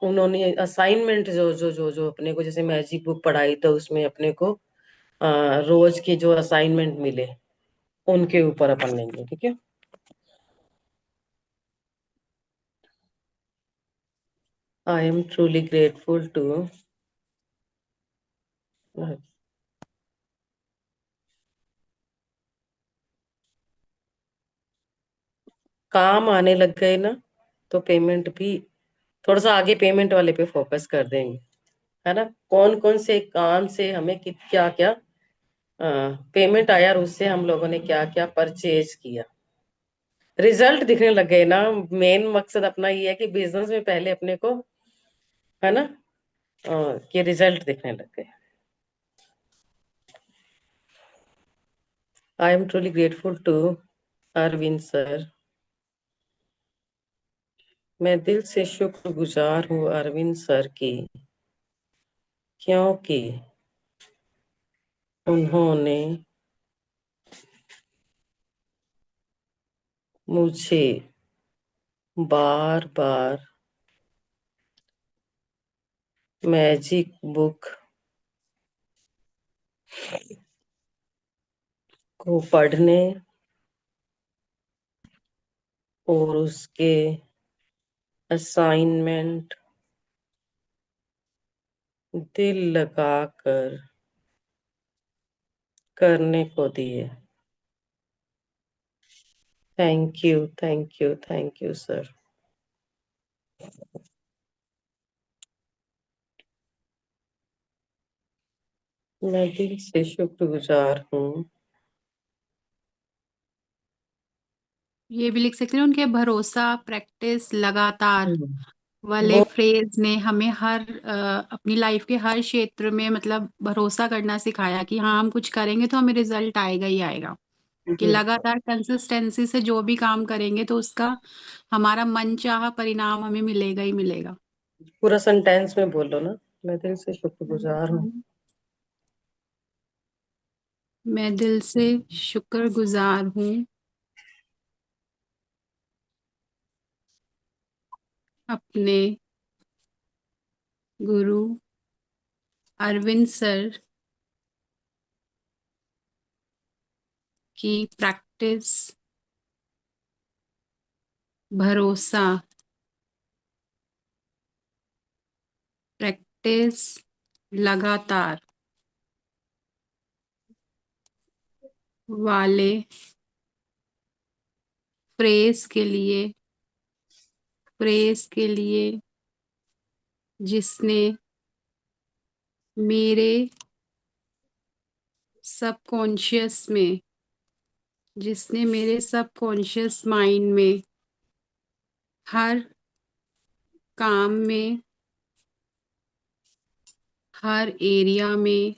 उन्होंने असाइनमेंट जो जो जो जो अपने को, जैसे मैजिक बुक पढ़ाई तो उसमें अपने को रोज के जो असाइनमेंट मिले उनके ऊपर अपन लेंगे, ठीक है। I am truly grateful to, काम आने लग गए ना, तो पेमेंट भी थोड़ा सा आगे पेमेंट वाले पे फोकस कर देंगे, है ना। कौन कौन से काम से हमें क्या क्या पेमेंट आया और उससे हम लोगों ने क्या क्या परचेज किया, रिजल्ट दिखने लग गए ना। मेन मकसद अपना ये है कि बिजनेस में पहले अपने को, है ना, कि रिजल्ट दिखने लग गए। I am truly grateful to Arvind sir. मैं दिल से शुक्रगुजार हूँ अरविंद सर की, क्योंकि उन्होंने मुझे बार बार मैजिक बुक को पढ़ने और उसके असाइनमेंट दिल लगाकर करने को दिए। Thank you, thank you, thank you sir. मैं दिल से शुक्रगुजार हूँ। ये भी लिख सकते हैं, उनके भरोसा, प्रैक्टिस, लगातार वाले वो फ्रेज ने हमें अपनी लाइफ के हर क्षेत्र में मतलब भरोसा करना सिखाया कि हाँ, हम कुछ करेंगे तो हमें रिजल्ट आएगा ही आएगा। कि लगातार कंसिस्टेंसी से जो भी काम करेंगे तो उसका हमारा मनचाहा परिणाम हमें मिलेगा ही मिलेगा। पूरा सेंटेंस में बोलो ना। मैं दिल से शुक्रगुजार हूँ। मैं दिल से शुक्रगुजार हूँ अपने गुरु अरविंद सर की प्रैक्टिस, भरोसा, प्रैक्टिस, लगातार वाले फ्रेज के लिए जिसने मेरे सबकॉन्शियस में जिसने मेरे सबकॉन्शियस माइंड में हर काम में, हर एरिया में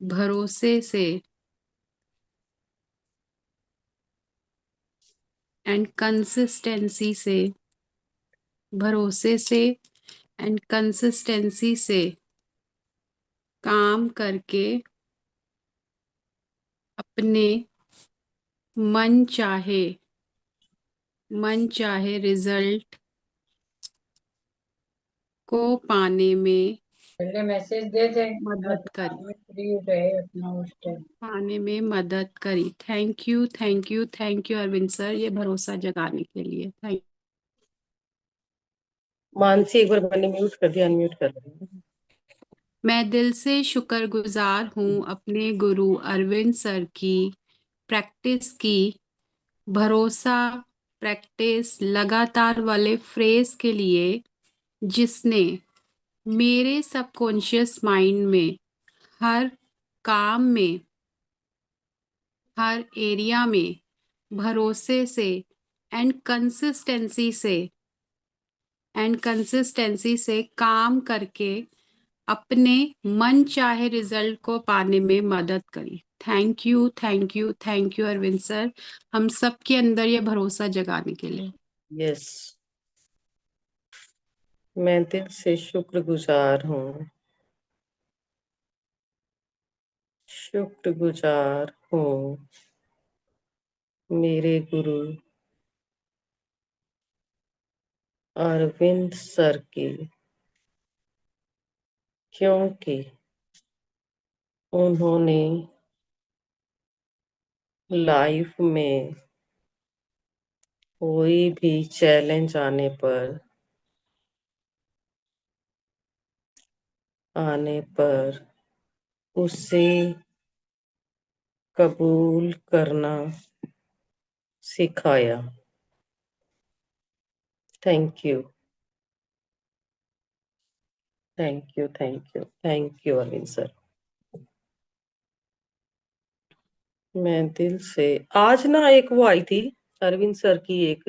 भरोसे से एंड कंसिस्टेंसी से भरोसे से एंड कंसिस्टेंसी से काम करके अपने मन चाहे मन चाहे रिजल्ट को पाने में पहले मैसेज दे दे, मदद करी फ्री रहे अपना उस टाइम। पाने में मदद करी। Thank you, thank you, thank you Arvind sir, ये भरोसा जगाने के लिए। थैंक मानसी एक बार मैंने म्यूट कर दिया, अनम्यूट कर दिया। मैं दिल से शुक्रगुजार हूँ अपने गुरु अरविंद सर की प्रैक्टिस की, भरोसा, प्रैक्टिस, लगातार वाले फ्रेज के लिए जिसने मेरे सबकॉन्शियस माइंड में हर काम में, हर एरिया में भरोसे से एंड कंसिस्टेंसी से काम करके अपने मन चाहे रिजल्ट को पाने में मदद करी। Thank you, thank you, thank you Arvind sir, हम सब के अंदर ये भरोसा जगाने के लिए। यस, मैं दिल से शुक्रगुजार हूँ, शुक्रगुजार हूँ मेरे गुरु अरविंद सर की, क्योंकि उन्होंने लाइफ में कोई भी चैलेंज आने पर उसे कबूल करना सिखाया। Thank you, thank you, thank you, thank you Arvind sir. मैं दिल से, आज ना एक वो आई थी अरविंद सर की, एक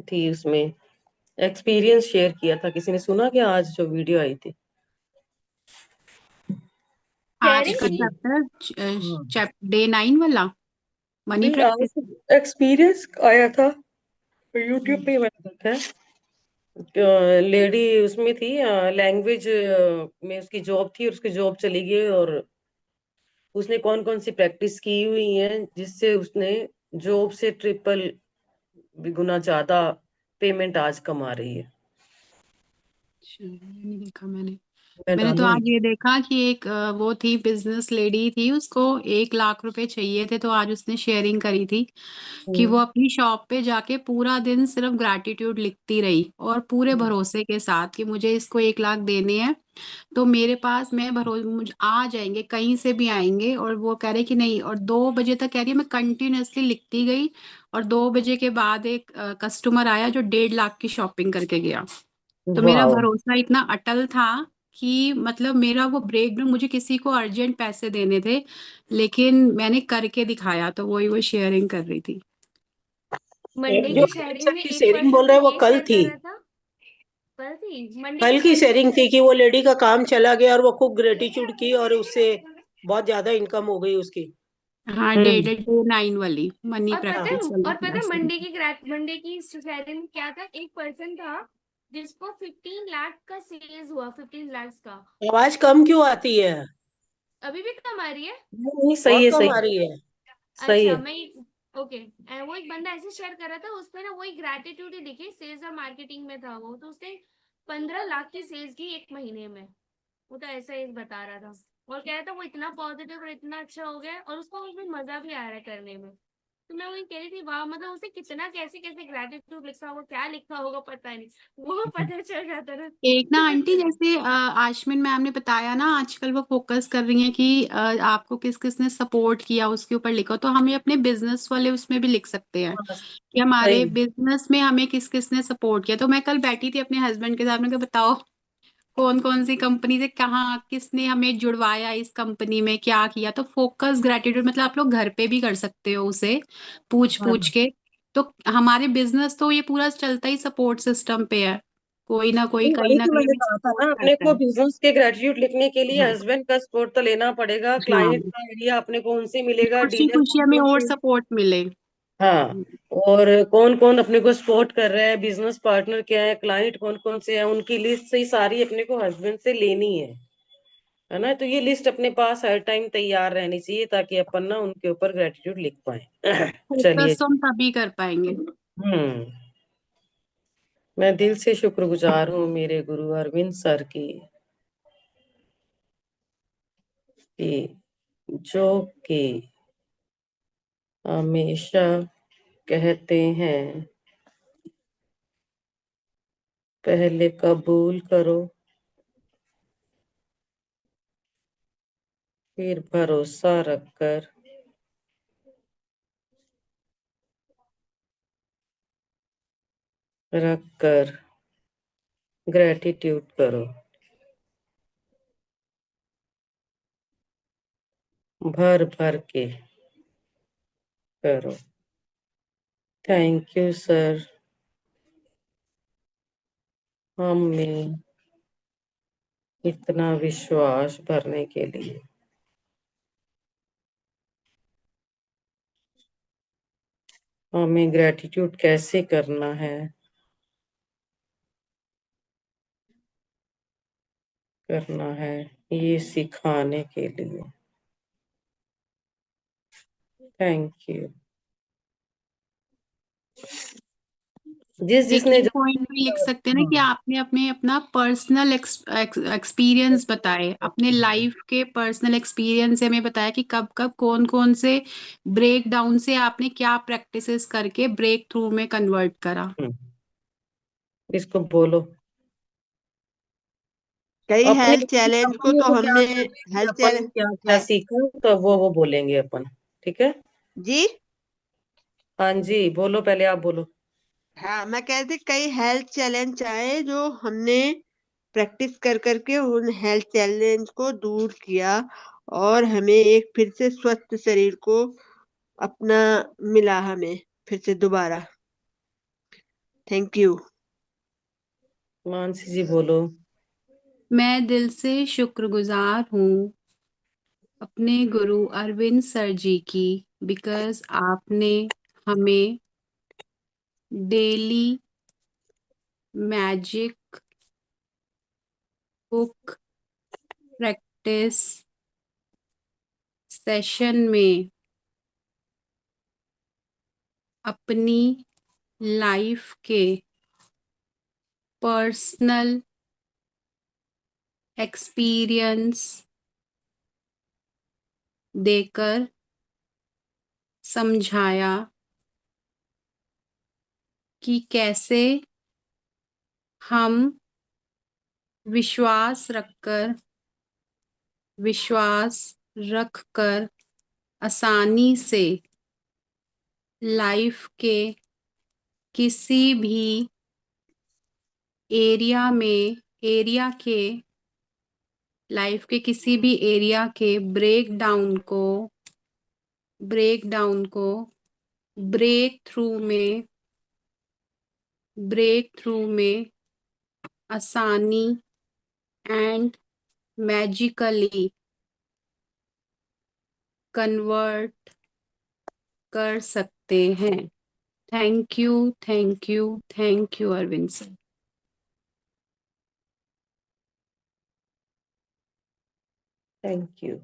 थी उसमें एक्सपीरियंस शेयर किया था, किसी ने सुना क्या आज जो वीडियो आई थी? आज शेयरिंग का की। चैप्टर डे 9 वाला मनी नहीं, प्रैक्टिस। आज एक्सपीरियंस आया था, यूट्यूब पे मैंने देखा है। लेडी उसमें थी, लैंग्वेज में उसकी जॉब थी, और उसकी जॉब चली गई, और उसने कौन कौन सी प्रैक्टिस की हुई है जिससे उसने जॉब से ट्रिपल गुना ज्यादा पेमेंट आज कमा रही है। अच्छा, नहीं देखा मैंने। मैं मैंने तो आज डालूंगी। ये देखा कि एक वो थी, बिजनेस लेडी थी, उसको 1 लाख रुपए चाहिए थे, तो आज उसने शेयरिंग करी थी कि वो हम्म। अपनी शॉप पे जाके पूरा दिन सिर्फ ग्रैटिट्यूड लिखती रही, और पूरे भरोसे के साथ कि मुझे इसको 1 लाख देने हैं, तो मेरे पास मैं भरोसे मुझे आ जाएंगे, कहीं से भी आएंगे। और वो कह रहे कि नहीं, और 2 बजे तक कह रही है मैं कंटिन्यूअसली लिखती गई, और 2 बजे के बाद एक कस्टमर आया जो 1.5 लाख की शॉपिंग करके गया। तो मेरा वाह। भरोसा इतना अटल था कि मतलब मेरा वो ब्रेक डाउन, मुझे किसी को अर्जेंट पैसे देने थे, लेकिन मैंने करके दिखाया, तो वही वो शेयरिंग कर रही थी। मंडे जो की अरविंद शेयरिंग सर में की एक शेयरिंग पर्सन बोल तो रहे हैं वो ये कल शेयर थी। कर रहा था। कल थी मंडे की कल की शेयरिंग शेयरिंग में। थी कि वो लेडी का काम चला गया और वो खूब ग्रेटिट्यूड की और उससे बहुत ज्यादा इनकम हो गई उसकी। हाँ, हम्म। डे 9 वाली मनी और पता है प्रैक्टिस वाली और पता है क्लास। मंडे की शेयरिंग में क्या था, एक पर्सन था जिसको 15 लाख का सेल्स हुआ, 15 लाख का। आवाज कम क्यों आती है? अभी भी कम आ रही है। नहीं, सही बहुत है, कम सही आ है, रही है। सही अच्छा है। मैं ओके। वो एक बंदा ऐसे शेयर कर रहा था, उसमें ना वही ग्रेटिट्यूड ही लिखी, सेल्स और मार्केटिंग में था वो, तो उसने 15 लाख की सेल्स की एक महीने में। वो तो ऐसा ही बता रहा था, और कह रहा था वो इतना पॉजिटिव और इतना अच्छा हो गया, और उसको उसमें मजा भी आ रहा है करने में। तो मैं वही कह रही थी, वाह, मतलब उसे कितना कैसे कैसे ग्रेटिट्यूड लिखा होगा, क्या लिखा होगा पता नहीं, वो पता चल जाता ना। एक ना आंटी, जैसे आशमिन मैम ने बताया ना, आजकल वो फोकस कर रही हैं कि आपको किस किस ने सपोर्ट किया उसके ऊपर लिखो, तो हमें अपने बिजनेस वाले उसमें भी लिख सकते हैं हाँ, कि हमारे सही। बिजनेस में हमें किस किस ने सपोर्ट किया। तो मैं कल बैठी थी अपने हस्बैंड के साथ, मैंने कहा बताओ कौन कौन सी कंपनी से कहाँ किसने हमें जुड़वाया, इस कंपनी में क्या किया। तो फोकस ग्रेटिट्यूड मतलब आप लोग घर पे भी कर सकते हो उसे पूछ पूछ हाँ, के। तो हमारे बिजनेस तो ये पूरा चलता ही सपोर्ट सिस्टम पे है, कोई ना कोई नहीं, कहीं वही ना तो कहीं मैंने हमें कहा था सपोर्ट ना, अपने करता को है। बिजनेस के ग्रेटिट्यूड लिखने के लिए हाँ, हस्बैंड का सपोर्ट तो लेना पड़ेगा, हाँ, क्लाइंट का आइडिया अपने को उनसे मिलेगा, खुशी डीलर खुशी कौन हमें कौन और से। सपोर्ट मिले। हाँ, और कौन कौन अपने को सपोर्ट कर रहा है, बिजनेस पार्टनर क्या है, क्लाइंट कौन कौन से है, उनकी लिस्ट से ही सारी अपने को हस्बैंड से लेनी है ना? तो ये लिस्ट अपने पास हर टाइम तैयार रहनी चाहिए ताकि अपन ना उनके ऊपर ग्रेटिट्यूड लिख पाए। चलिए। फोकस तो हम तभी कर पाएंगे। हम्म। मैं दिल से शुक्रगुजार हूँ मेरे गुरु अरविंद सर की, कि जो कि हमेशा कहते हैं, पहले कबूल करो, फिर भरोसा रख कर ग्रेटिट्यूड करो, भर भर के करो। थैंक यू सर, हम में इतना विश्वास भरने के लिए। हमें ग्रेटिट्यूड कैसे करना है ये सिखाने के लिए। Thank you. जिसने एक जो पॉइंट में लिख सकते हैं ना कि हाँ आपने अपने अपना पर्सनल एक्सपीरियंस बताए, अपने लाइफ के पर्सनल एक्सपीरियंस से हमें बताया कि कब कब कौन कौन से ब्रेक डाउन से आपने क्या प्रैक्टिसेस करके ब्रेक थ्रू में कन्वर्ट करा। इसको बोलो कई अपने हेल्थ चैलेंज को अपने तो को क्या हमने सीखे, हेल्थ अपन चैलेंज क्या क्या सीखा तो वो बोलेंगे अपन। ठीक है। जी। हाँ जी बोलो, पहले आप बोलो। हाँ, मैं कह रही थी कई हेल्थ चैलेंज आए जो हमने प्रैक्टिस कर करके उन हेल्थ चैलेंज को दूर किया और हमें एक फिर से स्वस्थ शरीर को अपना मिला, हमें फिर से दोबारा। Thank you. मानसी जी बोलो। मैं दिल से शुक्रगुजार हूँ अपने गुरु अरविंद सर जी की, बिकॉज आपने हमें daily magic book practice session में अपनी लाइफ के पर्सनल एक्सपीरियंस देकर समझाया कि कैसे हम विश्वास रखकर आसानी से लाइफ के किसी भी एरिया के लाइफ के किसी भी एरिया के ब्रेक डाउन को ब्रेक थ्रू में आसानी एंड मैजिकली कन्वर्ट कर सकते हैं। Thank you Arvind sir. Thank you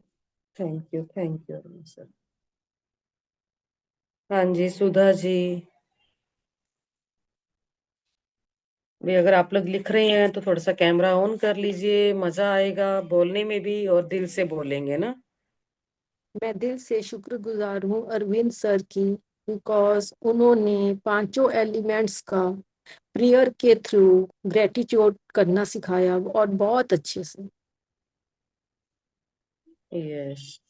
Arun sir. हाँ जी सुधा जी भी, अगर आप लोग लिख रहे हैं तो थोड़ा सा कैमरा ऑन कर लीजिए, मजा आएगा बोलने में भी और दिल से बोलेंगे ना। मैं दिल से शुक्रगुजार हूँ अरविंद सर की, बिकॉज उन्होंने पांचों एलिमेंट्स का प्रेयर के थ्रू ग्रेटिट्यूड करना सिखाया और बहुत अच्छे से। यस।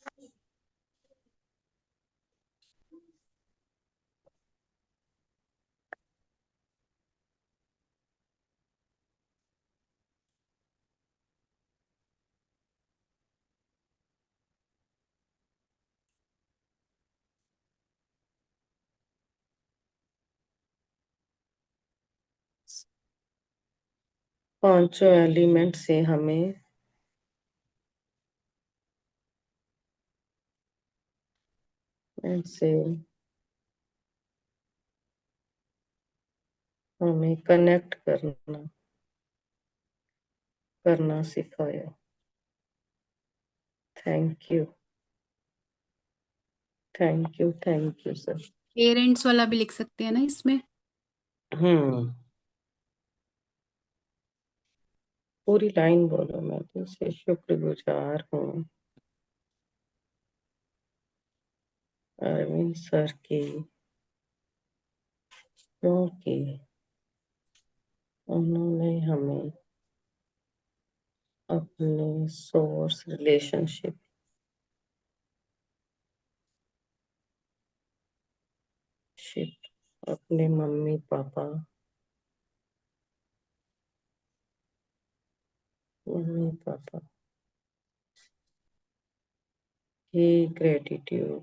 5 एलिमेंट से हमें से हमें कनेक्ट करना सिखाया। Thank you sir. पेरेंट्स वाला भी लिख सकते हैं ना इसमें। पूरी लाइन बोलो। मैं दिल से शुक्रगुजार हूँ अरविंद सर की, क्योंकि उन्होंने हमें अपने सोर्स रिलेशनशिप अपने मम्मी पापा की ग्रेटिट्यूड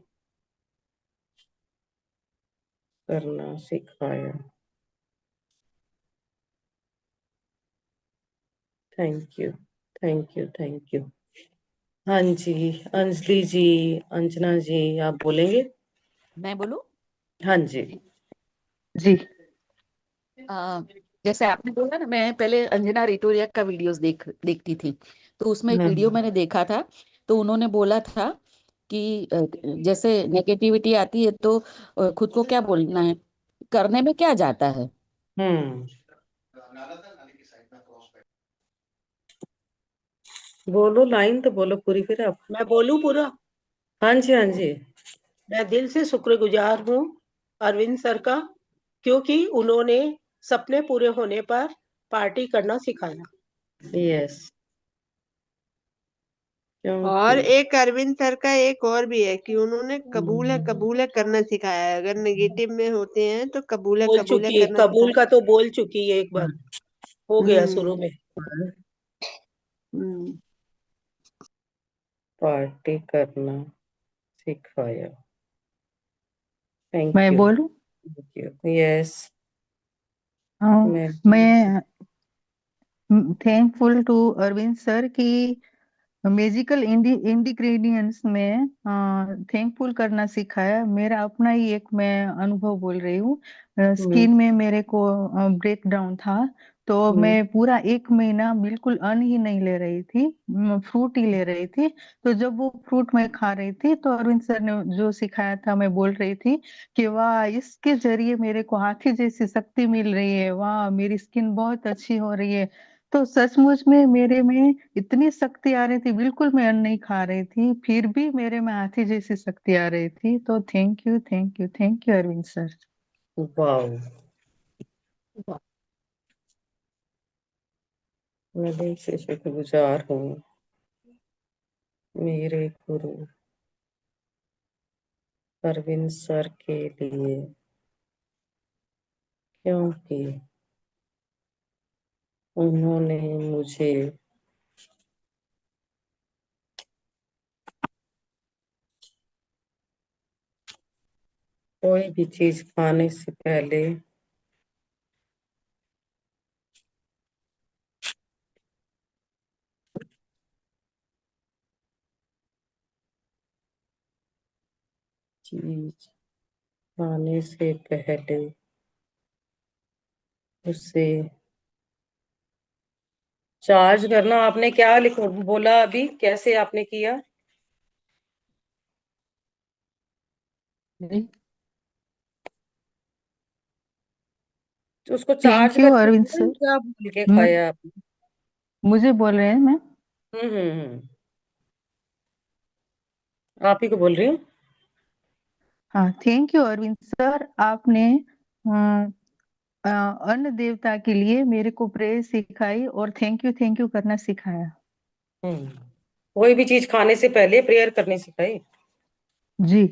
करना सिखाया। Thank you. हाँ जी अंजलि जी, अंजना जी आप बोलेंगे। मैं बोलूं? हाँ जी जी। जैसे आपने बोला ना, मैं पहले अंजना रिटोरिया का वीडियोस देखती थी, तो उसमें एक वीडियो मैंने देखा था। तो उन्होंने बोला था कि जैसे नेगेटिविटी आती है तो खुद को क्या बोलना है, करने में क्या जाता है, हम्म। बोलो, लाइन तो बोलो पूरी फिर आप। मैं बोलूं पूरा? हाँ जी, हाँ जी। मैं दिल से शुक्रगुजार हूँ अरविंद सर का, क्योंकि उन्होंने सपने पूरे होने पर पार्टी करना सिखाया। यस, और क्योंकि एक अरविंद सर का एक और भी है कि उन्होंने कबूल है करना सिखाया है। अगर नेगेटिव में होते हैं तो कबूल है करना कबूल सिखाया। का तो बोल चुकी है एक बार, हो गया हम्म शुरू में। हम्म पार्टी करना सिखाया। थैंक मैं यू। बोलूं? Thank you. यस। हाँ, मैं मैं थैंकफुल टू अरविंद सर की मैजिकल इंग्रेडिएंट्स में थैंकफुल करना सिखाया। मेरा अपना ही एक मैं अनुभव बोल रही हूँ। हम्म, स्किन में मेरे को ब्रेक डाउन था, तो हम्म, मैं पूरा एक महीना बिल्कुल अन्न ही नहीं ले रही थी, फ्रूट ही ले रही थी। तो जब वो फ्रूट मैं खा रही थी तो अरविंद सर ने जो सिखाया था, मैं बोल रही थी कि वाह, इसके जरिए मेरे को हाथी जैसी शक्ति मिल रही है, वाह मेरी स्किन बहुत अच्छी हो रही है। तो सचमुच में मेरे में इतनी शक्ति आ रही थी, बिल्कुल मैं अन्न नहीं खा रही थी, फिर भी मेरे में हाथी जैसी शक्ति आ रही थी। तो thank you, thank you, thank you Arvind sir. Wow. वाह, मैं दिल से शुक्रगुजार हूँ मेरे गुरु अरविंद सर के लिए, क्योंकि उन्होंने मुझे कोई भी चीज खाने से पहले चीज खाने से पहले उसे चार्ज करना। आपने क्या बोला अभी, कैसे आपने किया? तो उसको चार्ज थैंक यू करके अरविंद खाया या सर। क्या भूल के मैं खाया आपने? मुझे बोल रहे हैं मैं। हम्म। आप ही को बोल रही हूँ। हाँ, थैंक यू अरविंद सर, आपने अन्न देवता के लिए मेरे को प्रेयर सिखाई और थैंक यू करना सिखाया। हम्म। कोई भी चीज खाने से पहले प्रेयर करनी सिखाई। जी।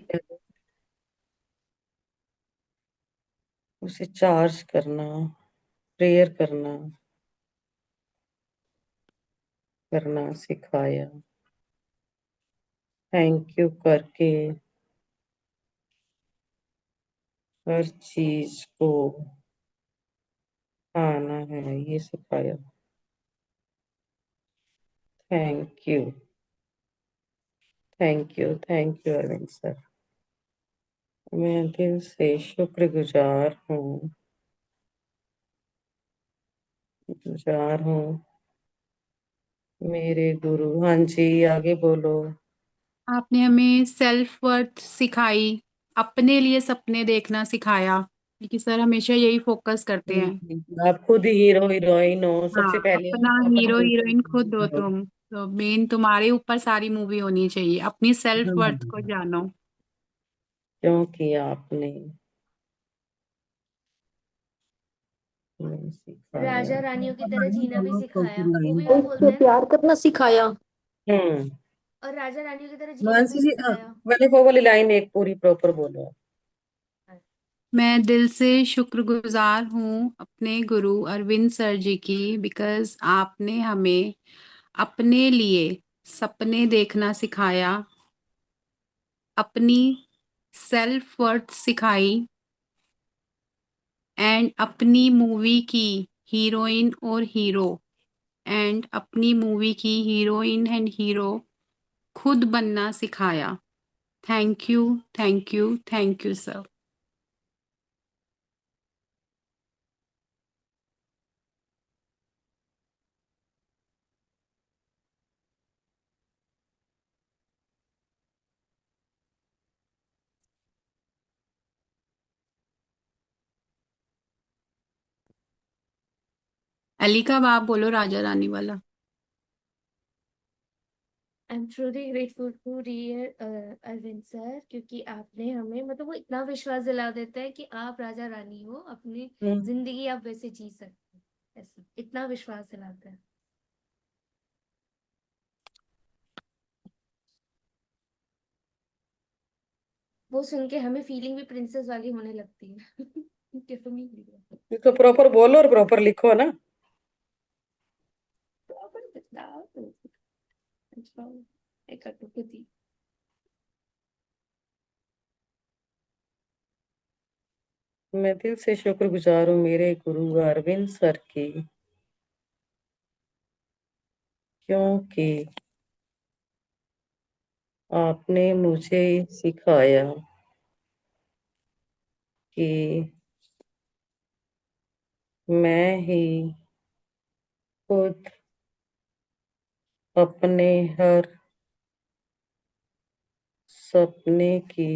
उसे चार्ज करना, प्रेयर करना सिखाया। थैंक यू करके हर चीज को खाना है, ये सिखाया। Thank you, thank you, thank you Arvind sir. मैं दिल से शुक्रगुजार हूँ, गुजार हूँ मेरे गुरु। हाँ जी, आगे बोलो। आपने हमें सेल्फ वर्थ सिखाई, अपने लिए सपने देखना सिखाया, क्योंकि सर हमेशा यही फोकस करते हैं। आप खुद हीरो हीरोइन हो, हाँ, सबसे पहले अपना आप अपने हीरो ऊपर हीरोइन खुद हो ध्यान दो। तुम, तो मेन तुम्हारे ऊपर सारी मूवी होनी चाहिए। अपनी सेल्फ वर्थ को हाँ, जानो। क्योंकि आपने हमें सिखाया। राजा रानियों की तरह लाइन जीना भी बोलो, सिखाया, प्रॉपर मूवी लाइन। में से बोलते हैं ना। प्यार करना सिखाया। हम्म। और राजा रानियों की तरह जीना भी मानसी जी, सिखाया। मैंने वो वाली लाइन एक पूरी प्रॉपर बोलो। मैं दिल से शुक्रगुजार हूँ अपने गुरु अरविंद सर जी की, बिकॉज आपने हमें अपने लिए सपने देखना सिखाया, अपनी सेल्फ वर्थ सिखाई, एंड अपनी मूवी की हीरोइन और हीरो, एंड अपनी मूवी की हीरोइन एंड हीरो खुद बनना सिखाया। Thank you, thank you, thank you sir. अलीका आप बोलो राजा रानी वाला। I am truly grateful to Arvind sir, क्योंकि आपने हमें मतलब वो इतना विश्वास दिला देता है कि आप राजा रानी हो, अपनी जिंदगी आप वैसे जी सकते हो, ऐसा इतना विश्वास दिलाता है। वो सुन के हमें फीलिंग भी प्रिंसेस वाली होने लगती है। टिफनी तो प्रॉपर बोलो और प्रॉपर लिखो ना। प्रॉपर बताओ तो अच्छा एक अटुपति। मैं दिल से शुक्रगुजार हूँ मेरे गुरु अरविंद सर की, क्योंकि आपने मुझे सिखाया कि मैं ही खुद अपने हर सपने की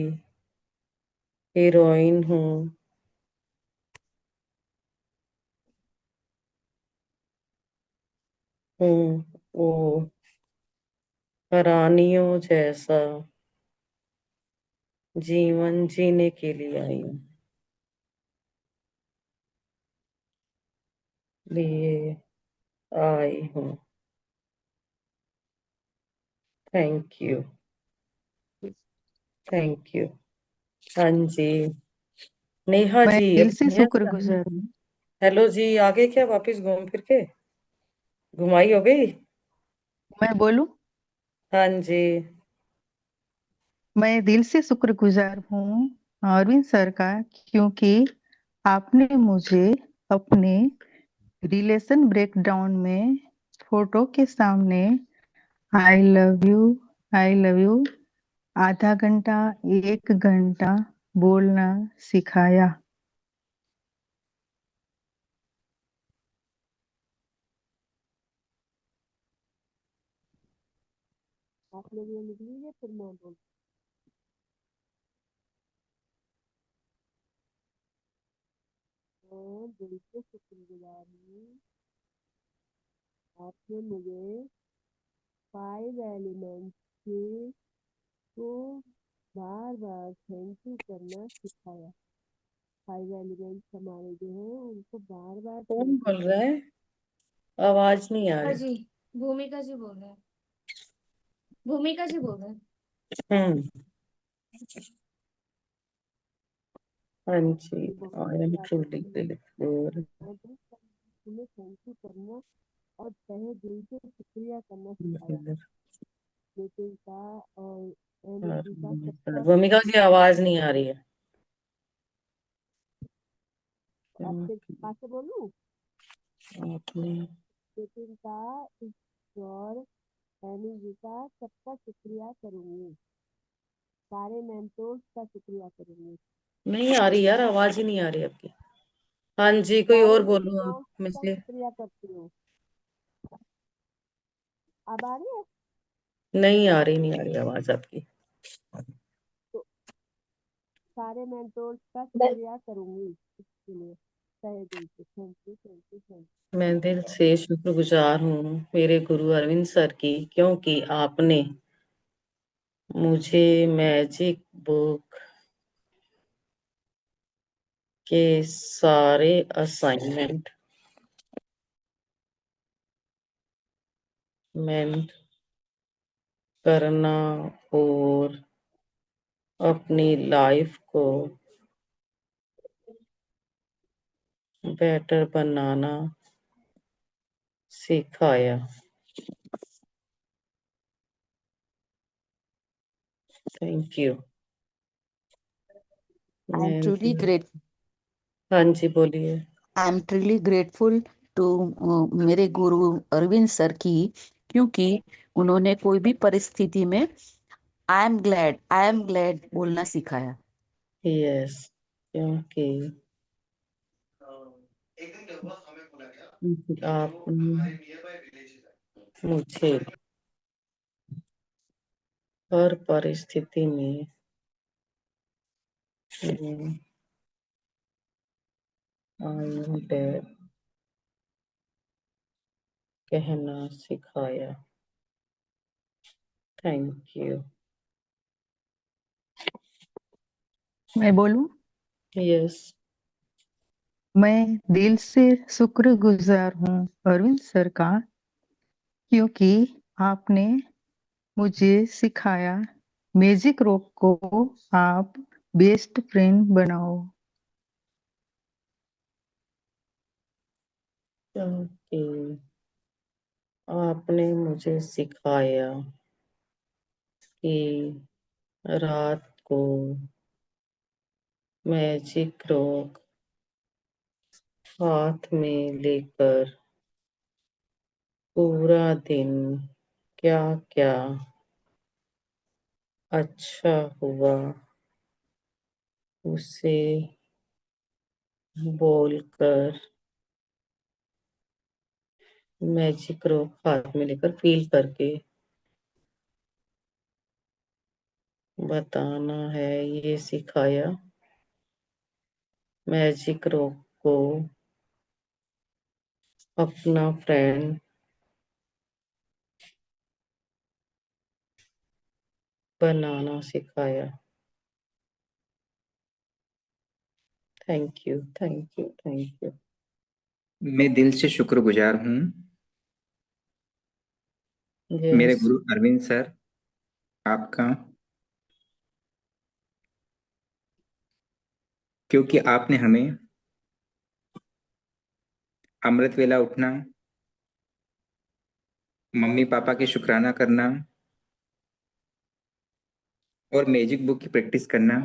हीरोइन हूँ, वो रानियों जैसा जीवन जीने के लिए आई हूँ, लिए आई हूँ। Thank you, thank you. हाँ जी, नेहा मैं जी दिल अभी से नेहा जी शुक्रगुजार हूँ। हेलो जी, आगे क्या वापस घूम फिर के घुमाई हो गई? मैं बोलूं? हाँ जी। मैं दिल से शुक्रगुजार हूँ अरविंद सर का, क्योंकि आपने मुझे अपने रिलेशन ब्रेकडाउन में फोटो के सामने आई love you, I love you आधा घंटा 1 घंटा बोलना सिखाया। आप लोग ये लिख लीजिए, फिर मैं बोल। मैं दिल से शुक्रगुजार हूँ, आपने मुझे 5 एलिमेंट्स के को बार बार थैंक यू करना सिखाया। 5 एलिमेंट्स हमारे जो है उनको बार बार कौन बोल रहा है? आवाज नहीं आ भूमिका रही। जी, भूमिका जी बोल रहे हैं, भूमिका जी बोल रहे हैं। हम्म। हाँ जी। ये बहुत आई एम ट्रूली आपने ग्रेटफुल। तुम्हें थैंक यू करना और तहे दिल से शुक्रिया करना सिखाया। नितिन का और एमी जी का सबका भूमिका जी आवाज नहीं आ रही है। आपके पास से बोलूं। आपने नितिन का और एमी जी का सबका शुक्रिया करूंगी, सारे मेंटोर्स का शुक्रिया करूंगी, नहीं आ रही यार, आवाज ही नहीं आ रही आपकी। हाँ जी, कोई सारे और बोलो आप मेंटोर्स में का से। शुक्रिया करती हूँ। अब आ रही है? नहीं आ रही, नहीं आ रही आवाज आपकी। तो सारे मेंटोर्स का शुक्रिया करूंगी इसके लिए तहे दिल से। Thank you, thank you, thank मैं दिल से शुक्रगुजार हूँ मेरे गुरु अरविंद सर की, क्योंकि आपने मुझे मैजिक बुक के सारे असाइनमेंट मेंट करना और अपनी लाइफ को बेटर बनाना सिखाया। Thank you. I am truly great हाँ जी बोलिए। I am truly grateful to मेरे गुरु अरविंद सर की, क्योंकि उन्होंने कोई भी परिस्थिति में आई एम ग्लैड बोलना सिखाया। यस, क्योंकि आपने मुझे हर परिस्थिति में आई एम कहना सिखाया। Thank you. मैं बोलूं? यस। मैं दिल से शुक्रगुजार हूँ अरविंद सर का, क्योंकि आपने मुझे सिखाया मैजिक रॉक को आप बेस्ट फ्रेंड बनाओ। ओके, आपने मुझे सिखाया कि रात को मैजिक रॉक हाथ में लेकर पूरा दिन क्या क्या अच्छा हुआ उसे बोलकर, मैजिक रॉक हाथ में लेकर फील करके बताना है, ये सिखाया। मैजिक रॉक को अपना फ्रेंड बनाना सिखाया। Thank you, thank you, thank you. मैं दिल से शुक्रगुजार हूँ मेरे यस। गुरु अरविंद सर आपका, क्योंकि आपने हमें अमृत वेला उठना, मम्मी पापा के शुक्राना करना और मैजिक बुक की प्रैक्टिस करना,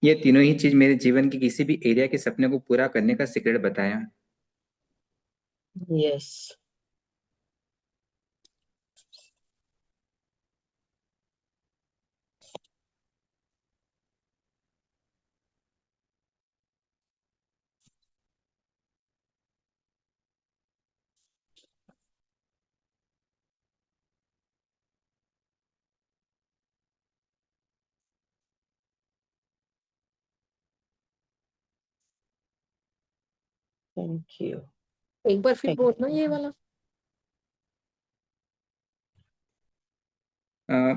ये तीनों ही चीज मेरे जीवन के किसी भी एरिया के सपने को पूरा करने का सीक्रेट बताया। यस। Thank you. एक बार फिर थैंक बोलना ये वाला।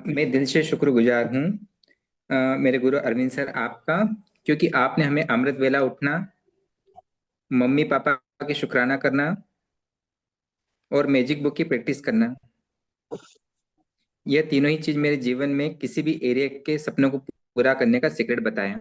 मैं दिल से शुक्रगुजार हूँ मेरे गुरु अरविंद सर आपका, क्योंकि आपने हमें अमृत वेला उठना, मम्मी पापा के शुक्राना करना और मैजिक बुक की प्रैक्टिस करना, यह तीनों ही चीज मेरे जीवन में किसी भी एरिया के सपनों को पूरा करने का सीक्रेट बताया।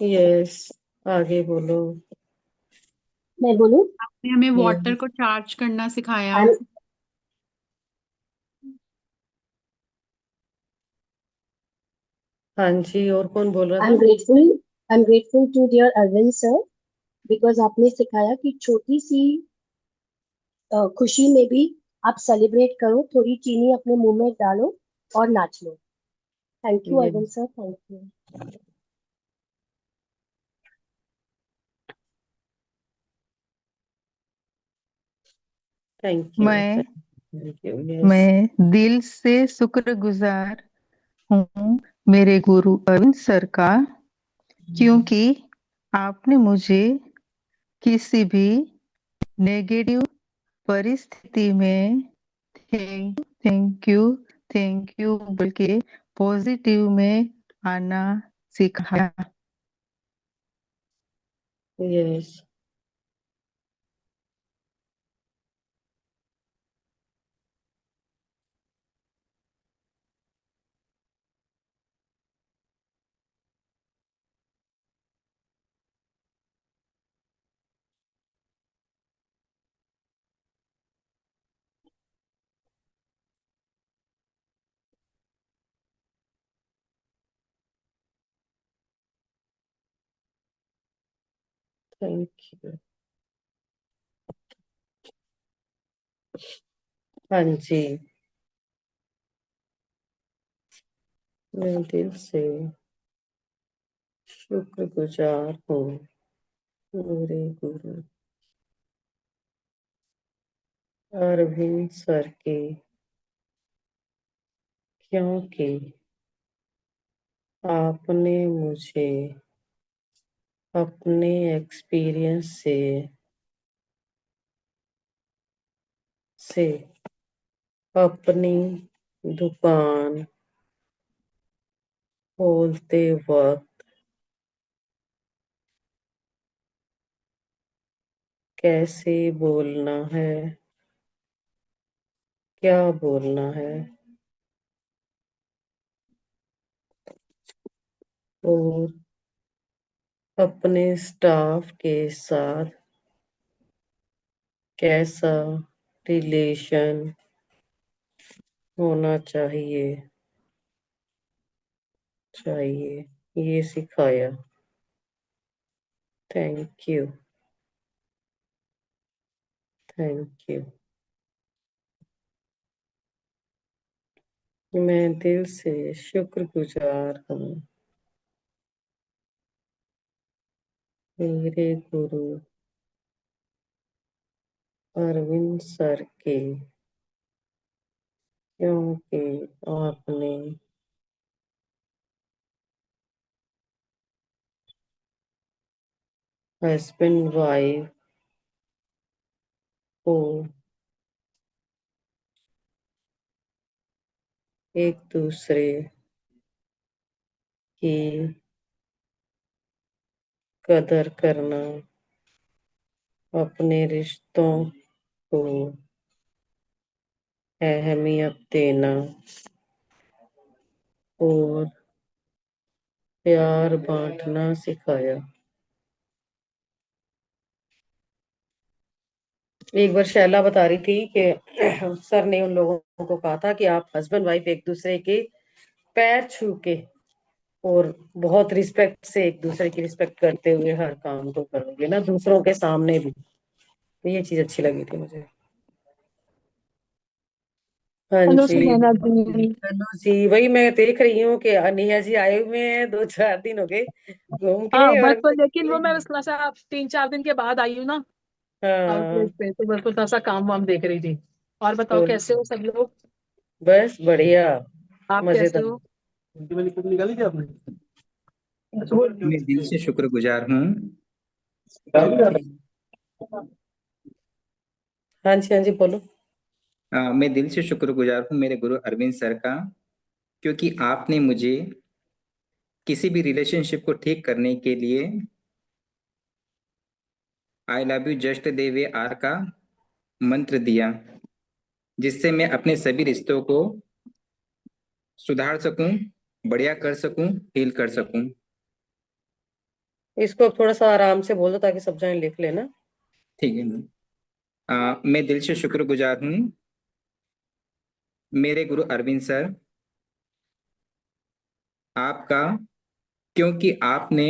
यस। आगे बोलो। मैं बोलूं? आपने हमें वाटर यस। को चार्ज करना सिखाया। I'm हाँ जी, और कौन बोल रहा I'm था? grateful I'm grateful to dear Arvind sir because आपने सिखाया कि छोटी सी खुशी में भी आप सेलिब्रेट करो, थोड़ी चीनी अपने मुंह में डालो और नाच लो। Thank you Arvind yes. Sir, thank you. Thank you, मैं थैंक यू। यस। मैं दिल से शुक्रगुजार हूँ मेरे गुरु अरविंद सर का, क्योंकि आपने मुझे किसी भी नेगेटिव परिस्थिति में थैंक यू थैंक यू बोल के पॉजिटिव में आना सिखाया। यस। Thank you. हाँ जी। मैं दिल से शुक्रगुजार हूँ मेरे गुरु अरविंद सर के, क्योंकि आपने मुझे अपने एक्सपीरियंस से अपनी दुकान खोलते वक्त कैसे बोलना है, क्या बोलना है और अपने स्टाफ के साथ कैसा रिलेशन होना चाहिए ये सिखाया। Thank you, thank you. मैं दिल से शुक्रगुजार हूँ मेरे गुरु अरविंद सर के, क्योंकि आपने हस्बैंड वाइफ को एक दूसरे की कदर करना, अपने रिश्तों को अहमियत देना और प्यार बांटना सिखाया। एक बार शैला बता रही थी कि सर ने उन लोगों को कहा था कि आप हस्बैंड वाइफ एक दूसरे के पैर छू के और बहुत रिस्पेक्ट से एक दूसरे की रिस्पेक्ट करते हुए हर काम को करोगे ना, दूसरों के सामने भी। तो ये चीज अच्छी लगी थी मुझे। हाँ हेलो जी, सुनैना जी। हेलो जी। वही मैं देख रही हूँ कि अनिया जी आए हुए हैं, 2-4 दिन हो गए घूम के, हाँ और बस वो लेकिन वो मैं बस थोड़ा सा 3-4 दिन के बाद आई हूँ ना हाँ आउटलेट पे, तो बस थोड़ा सा काम वाम देख रही थी। और बताओ तो कैसे हो सब लोग? बस बढ़िया, आप कैसे मजेदार। हो? निकाली क्या आपने? मैं दिल से शुक्रगुजार हूँ। हाँ जी, हाँ जी, बोलो। मैं दिल से शुक्रगुजार हूँ मेरे गुरु अरविंद सर का, क्योंकि आपने मुझे किसी भी रिलेशनशिप को ठीक करने के लिए I love you just the way are का मंत्र दिया, जिससे मैं अपने सभी रिश्तों को सुधार सकूं, बढ़िया कर सकूं, हील कर सकूं। इसको अब थोड़ा सा आराम से बोल दो ताकि सब जने लिख लेना। ठीक है। मैं दिल से शुक्रगुजार हूँ मेरे गुरु अरविंद सर आपका, क्योंकि आपने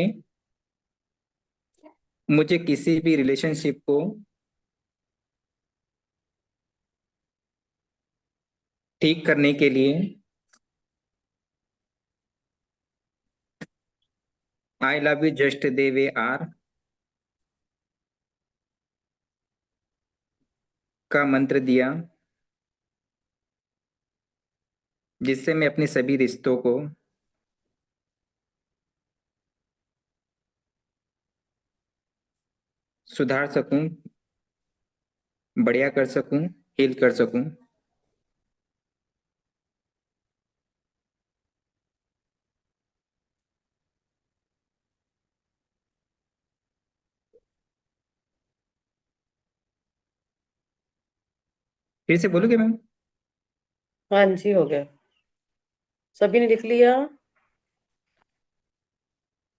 मुझे किसी भी रिलेशनशिप को ठीक करने के लिए I love you just the way are का मंत्र दिया, जिससे मैं अपने सभी रिश्तों को सुधार सकूं, बढ़िया कर सकूं, हील कर सकूं। फिर से बोलोगे मैम? हाँ जी, हो गया। सभी ने लिख लिया?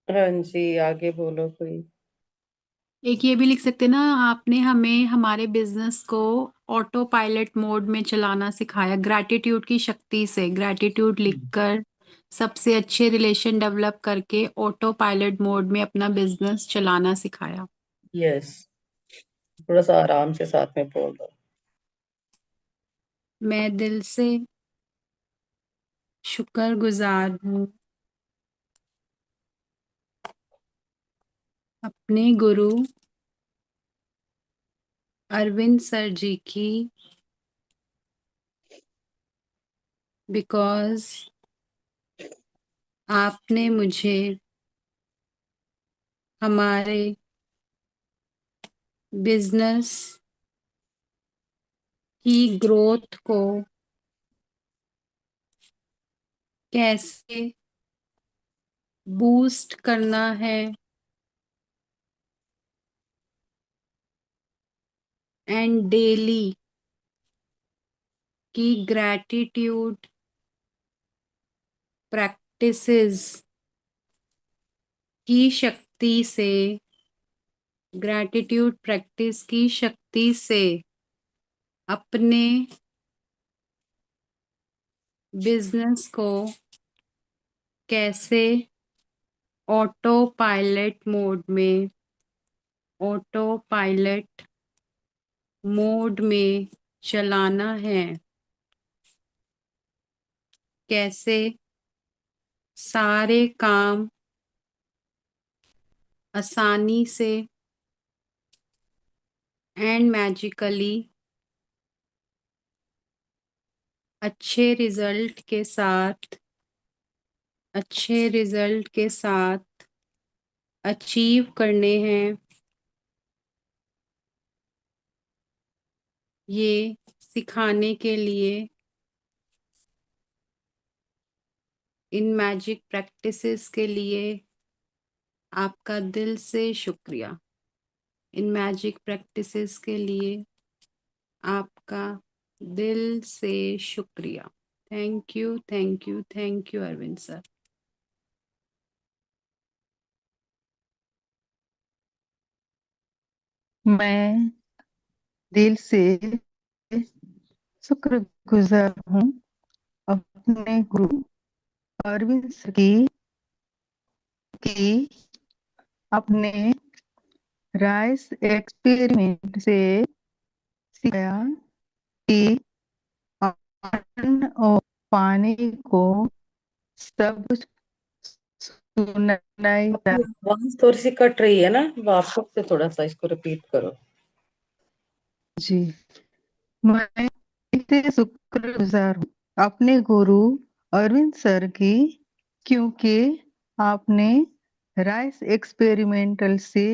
हाँ जी, आगे बोलो कोई। एक ये भी लिख सकते ना, आपने हमें हमारे बिजनेस को ऑटो पायलट मोड में चलाना सिखाया ग्रैटिट्यूड की शक्ति से। ग्रैटिट्यूड लिखकर सबसे अच्छे रिलेशन डेवलप करके ऑटो पायलट मोड में अपना बिजनेस चलाना सिखाया। यस, थोड़ा सा आराम से साथ में बोल दो। मैं दिल से शुक्रगुजार हूँ अपने गुरु अरविंद सर जी की, बिकॉज आपने मुझे हमारे बिजनेस की ग्रोथ को कैसे बूस्ट करना है एंड डेली की ग्रैटिट्यूड प्रैक्टिसेस की शक्ति से, ग्रैटिट्यूड प्रैक्टिस की शक्ति से अपने बिजनेस को कैसे ऑटो पायलट मोड में चलाना है, कैसे सारे काम आसानी से एंड मैजिकली अच्छे रिजल्ट के साथ अचीव करने हैं, ये सिखाने के लिए इन मैजिक प्रैक्टिसेस के लिए आपका दिल से शुक्रिया। इन मैजिक प्रैक्टिसेस के लिए आपका दिल से शुक्रिया। Thank you, thank you, thank you Arvind sir. मैं दिल से शुक्रगुजार हूँ अपने गुरु अरविंद सर की अपने राइस एक्सपेरिमेंट से सिखाया कि अन्न और पानी को सब कुछ सुनाई देता आपकी आवाज थोड़ी सी कट रही है ना, वापस से थोड़ा सा इसको रिपीट करो। जी। मैं इसे शुक्रगुजार हूँ अपने गुरु अरविंद सर की, क्योंकि आपने राइस एक्सपेरिमेंटल से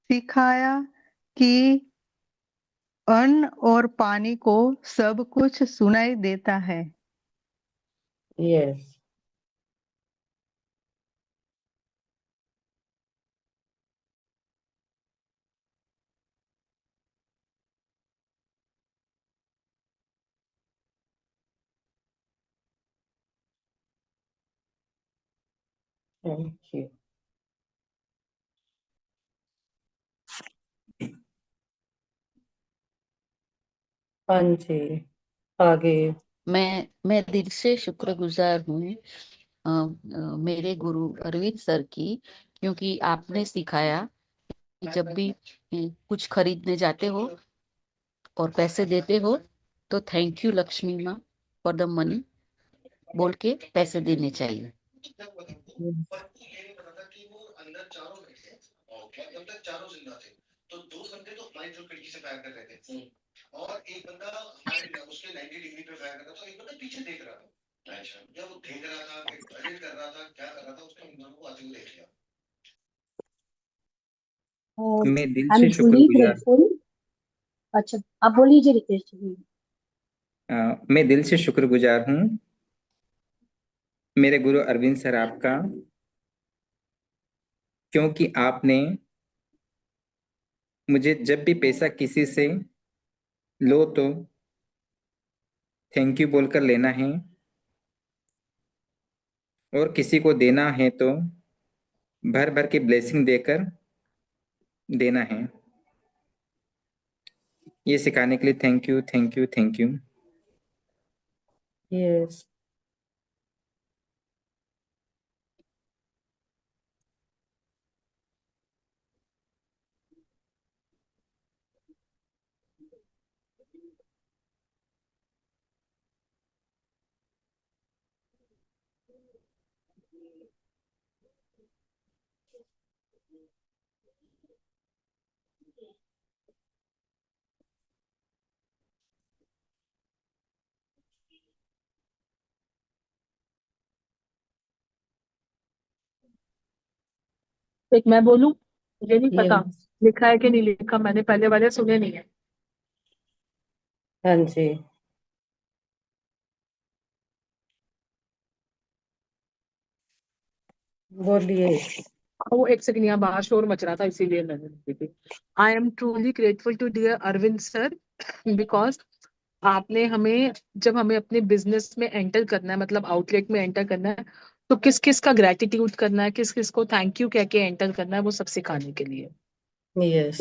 सिखाया कि अन्न और पानी को सब कुछ सुनाई देता है। Yes, thank you. हाँ जी, आगे। मैं दिल से शुक्रगुजार हूँ मेरे गुरु अरविंद सर की, क्योंकि आपने सिखाया कि जब भी कुछ खरीदने जाते हो और पैसे देते हो तो थैंक यू लक्ष्मी माँ फॉर द मनी बोल के पैसे देने चाहिए। मैं दिल आई एम से ट्रूली शुक्रगुजार ग्रेटफुल। अच्छा, आप बोल लीजिए रितेश जी। मैं दिल से शुक्रगुजार हूँ मेरे गुरु अरविंद सर आपका, क्योंकि आपने मुझे जब भी पैसा किसी से लो तो थैंक यू बोलकर लेना है, और किसी को देना है तो भर भर के ब्लेसिंग देकर देना है। ये सिखाने के लिए thank you, thank you, thank you. Yes, एक मैं बोलूं, मुझे नहीं ये पता लिखा है कि नहीं लिखा, मैंने पहले वाले सुने नहीं है। हाँ जी, बोलिए। वो एक सेकंड, यहाँ बाहर शोर मच रहा था इसीलिए मैंने लिखी थी। I am truly grateful to dear Arvind sir because आपने हमें, जब हमें अपने बिजनेस में एंटर करना है, मतलब आउटलेट में एंटर करना है, तो किस किस का ग्रेटिट्यूड करना है, किस किस को थैंक यू कह के एंटर करना है, वो सब सिखाने के लिए। यस।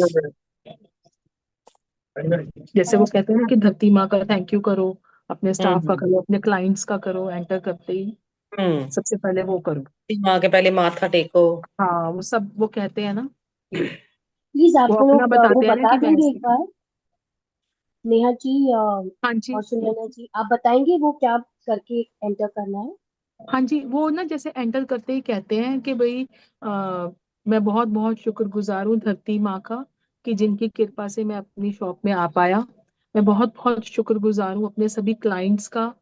जैसे वो कहते हैं ना कि धरती माँ का थैंक यू करो, अपने स्टाफ का हम्म। करो, अपने क्लाइंट्स का करो, एंटर करते ही हम्म। सबसे पहले वो करो। माँ के पहले माथा टेको। हाँ, वो सब वो कहते हैं ना, प्लीज वो आप अपना लोग वो बताते हैं ना बता कि मैं देंगे ऐसे एक बार, नेहा जी हाँ जी। और सुनैना जी, आप बताएंगे वो क्या करके एंटर करना है? हाँ जी, वो ना जैसे एंटर करते ही कहते हैं कि भाई मैं बहुत बहुत शुक्रगुजार हूँ धरती माँ का, कि जिनकी कृपा से मैं अपनी शॉप में आ पाया। मैं बहुत बहुत शुक्रगुजार हूँ अपने सभी क्लाइंट्स का।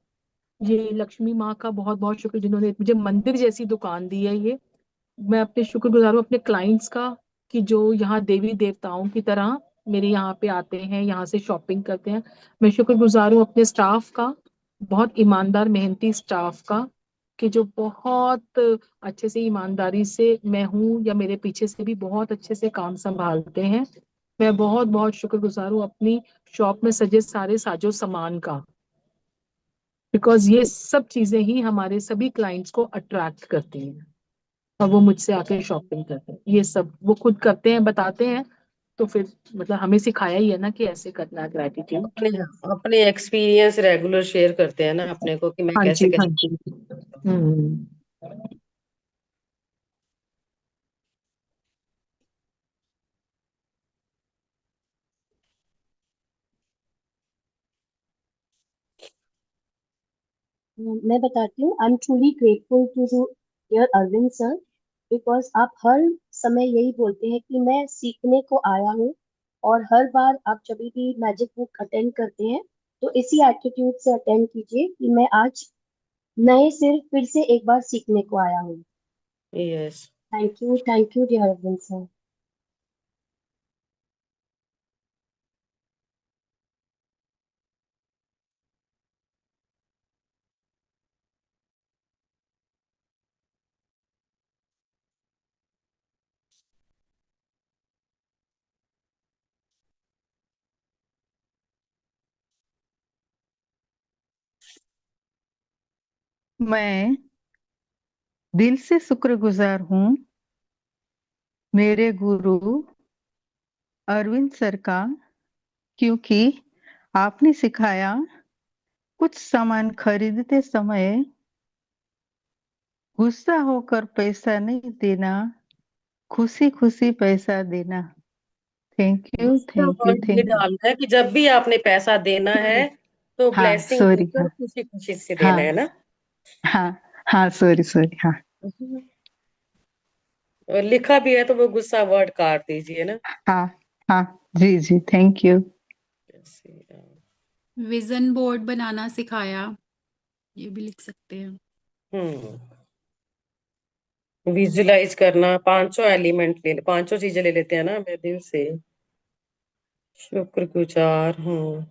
ये लक्ष्मी माँ का बहुत बहुत शुक्र, जिन्होंने मुझे मंदिर जैसी दुकान दी है ये। मैं अपने शुक्रगुजार हूँ अपने क्लाइंट्स का, कि जो यहाँ देवी देवताओं की तरह मेरे यहाँ पे आते हैं, यहाँ से शॉपिंग करते हैं। मैं शुक्रगुजार हूँ अपने स्टाफ का, बहुत ईमानदार मेहनती स्टाफ का, कि जो बहुत अच्छे से ईमानदारी से, मैं हूँ या मेरे पीछे से भी बहुत अच्छे से काम संभालते हैं। मैं बहुत बहुत शुक्रगुजार हूँ अपनी शॉप में सजे सारे साजो सामान का, बिकॉज ये सब चीजें ही हमारे सभी क्लाइंट्स को अट्रैक्ट करती हैं और वो मुझसे आके शॉपिंग करते हैं। ये सब वो खुद करते हैं, बताते हैं, तो फिर मतलब हमें सिखाया ही है ना कि ऐसे करना है ग्रेटिट्यूड। अपने अपने एक्सपीरियंस रेगुलर शेयर करते हैं ना अपने को, कि मैं हाँ कैसे जी, हाँ कैसे। जी। हम्म। मैं बताती हूँ, I am truly grateful to dear Arvind sir, because आप हर समय यही बोलते हैं कि मैं सीखने को आया हूँ। और हर बार आप जब भी मैजिक बुक अटेंड करते हैं तो इसी एटीट्यूड से अटेंड कीजिए कि मैं आज नए सिर फिर से एक बार सीखने को आया हूँ। Yes. Thank you dear Arvind sir. मैं दिल से शुक्रगुजार हूँ मेरे गुरु अरविंद सर का, क्योंकि आपने सिखाया कुछ सामान खरीदते समय गुस्सा होकर पैसा नहीं देना, खुशी खुशी पैसा देना। थैंक यू, दूसरा थैंक यू, वर्ड ये थैंक यू। डालना है कि जब भी आपने पैसा देना है तो हाँ ब्लेसिंग सॉरी, देकर हाँ खुशी खुशी से हाँ देना है ना। हाँ हाँ, सॉरी सॉरी, हाँ और लिखा भी है तो वो गुस्सा वर्ड काट दीजिए ना। हाँ हाँ, जी जी, थैंक यू। विजन बोर्ड बनाना सिखाया, ये भी लिख सकते हैं। विजुलाइज करना, पांचों एलिमेंट ले, पांचों चीजें ले लेते हैं ना। मैं दिल से शुक्रगुजार हूँ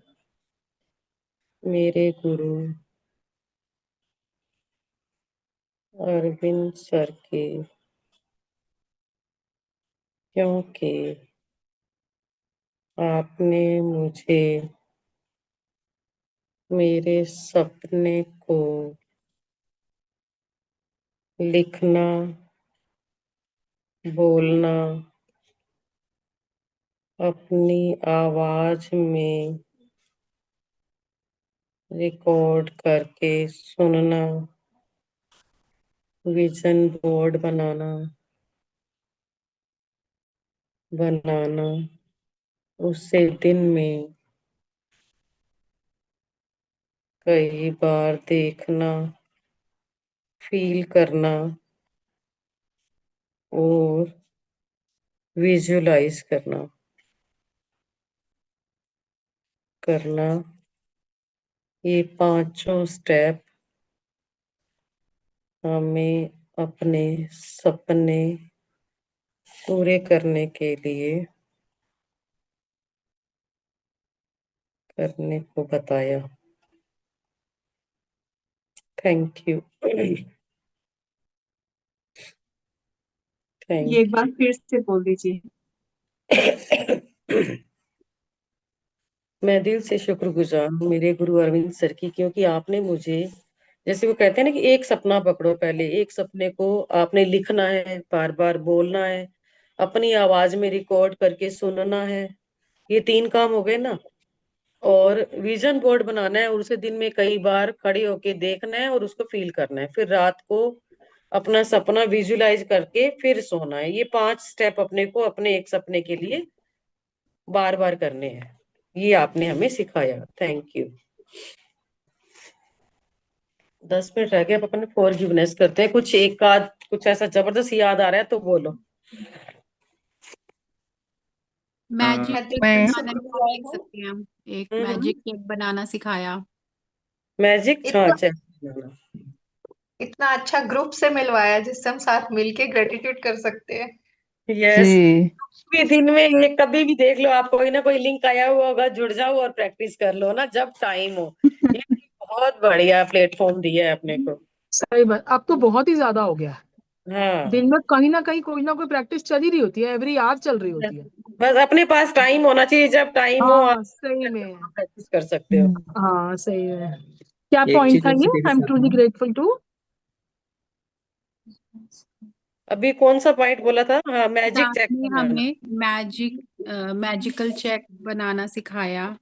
मेरे गुरु अरविंद सर के, क्योंकि आपने मुझे मेरे सपने को लिखना, बोलना, अपनी आवाज में रिकॉर्ड करके सुनना, विजन बोर्ड बनाना, उसे दिन में कई बार देखना, फील करना, और विजुलाइज करना ये पांचों स्टेप हमें अपने सपने पूरे करने के लिए करने को बताया। Thank you. ये एक बार फिर से बोल दीजिए। मैं दिल से शुक्रगुजार हूँ मेरे गुरु अरविंद सर की, क्योंकि आपने मुझे, जैसे वो कहते हैं ना कि एक सपना पकड़ो, पहले एक सपने को आपने लिखना है, बार बार बोलना है, अपनी आवाज में रिकॉर्ड करके सुनना है, ये 3 काम हो गए ना। और विजन बोर्ड बनाना है और उसे दिन में कई बार खड़े होके देखना है और उसको फील करना है, फिर रात को अपना सपना विजुलाइज करके फिर सोना है। ये 5 स्टेप अपने को अपने एक सपने के लिए बार बार करने हैं। ये आपने हमें सिखाया। Thank you. 10 मिनट रह गए, अब अपन फॉरगिवनेस करते हैं। कुछ एक आध कुछ ऐसा जबरदस्त याद आ रहा है तो बोलो। मैजिक अ, केक मैं बनाना भी आप देख सकते हैं हम। एक मैजिक केक बनाना सिखाया। मैजिक, हाँ इतना अच्छा। इतना अच्छा ग्रुप से मिलवाया जिससे हम साथ मिलके ग्रेटिट्यूड कर सकते हैं। यस। जी भी दिन में ये कभी भी देख लो, आप कोई ना कोई लिंक आया हुआ होगा, जुड़ जाओ और प्रैक्टिस कर लो ना जब टाइम हो। ये बहुत बढ़िया प्लेटफॉर्म दिया है अपने को। सही बात, अब तो बहुत ही ज्यादा हो गया है। हाँ, दिन में कहीं ना कोई प्रैक्टिस चल ही रही होती है, एवरी आवर चल रही होती है। बस अपने पास टाइम होना चाहिए, जब टाइम हो आप हाँ सही में। प्रैक्टिस कर सकते हो। हाँ सही है। क्या एक पॉइंट चीज था और ये? सीधे के आई एम साथ ट्रूली में ग्रेटफुल टू। अभी कौन सा पॉइंट बोला था? हाँ, मैजिक साथ चेक में बनाना। हमें मैजिकल चेक बनाना सिखाया।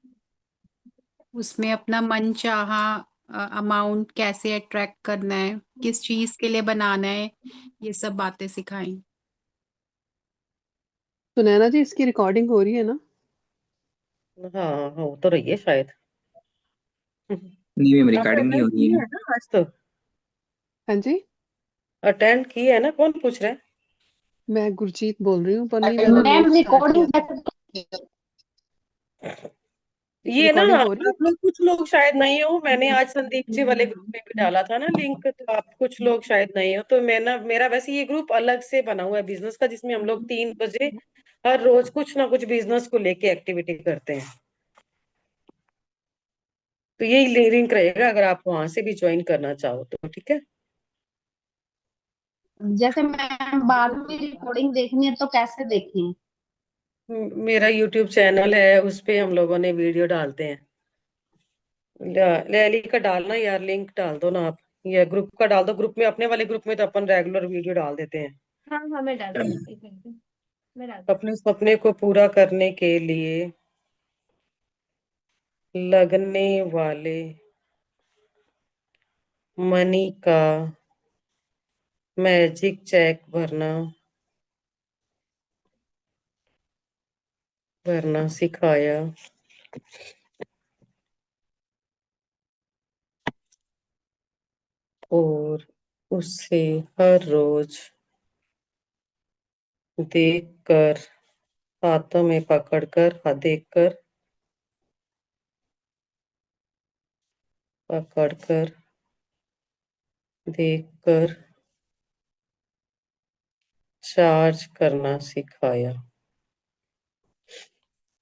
उसमें अपना मन चाहा अमाउंट कैसे अट्रैक्ट करना है, किस चीज के लिए बनाना है, ये सब बातें सिखाई। तो नैना जी इसकी रिकॉर्डिंग हो रही है ना? हाँ, हो तो रही है शायद। नहीं मैम, आपने रिकॉर्डिंग नहीं अटेंड हो रही की है। है ना आज तो? हाँ जी, अटेंड की है ना? कौन पूछ रहा है? मैं गुरजीत बोल रही हूँ, पर नहीं मैंने लेट मैम स्टार्ट किया रिकॉर्डिंग था। ये ना रिकॉर्डिंग हो रही है? आप लोग, कुछ लोग शायद नहीं हो, मैंने आज संदीप जी वाले ग्रुप में भी डाला था ना लिंक, तो आप कुछ लोग शायद नहीं हो। तो मैं ना, मेरा वैसे ये ग्रुप अलग से बना हुआ है बिजनेस का, जिसमें हम लोग 3 बजे हर रोज कुछ ना कुछ बिजनेस को लेके एक्टिविटी करते हैं। तो यही लिंक रहेगा, अगर आप वहां से भी ज्वाइन करना चाहो तो। ठीक है। जैसे मैम बाद में रिकॉर्डिंग देखनी है तो कैसे देखें? मेरा यूट्यूब चैनल है, उस पे हम लोगों ने वीडियो डालते हैं। लैली का डालना यार, लिंक डाल दो ना आप, या ग्रुप का डाल दो। ग्रुप में, अपने वाले ग्रुप में तो अपन रेगुलर वीडियो डाल देते हैं। हाँ हाँ मैं डाल दूँ, एक मिनट मैं डाल दूँ। अपने सपने को पूरा करने के लिए लगने वाले मनी का मैजिक चेक भरना सिखाया। और उसे हर रोज देखकर, हाथों में पकड़कर, पकड़कर देखकर चार्ज करना सिखाया।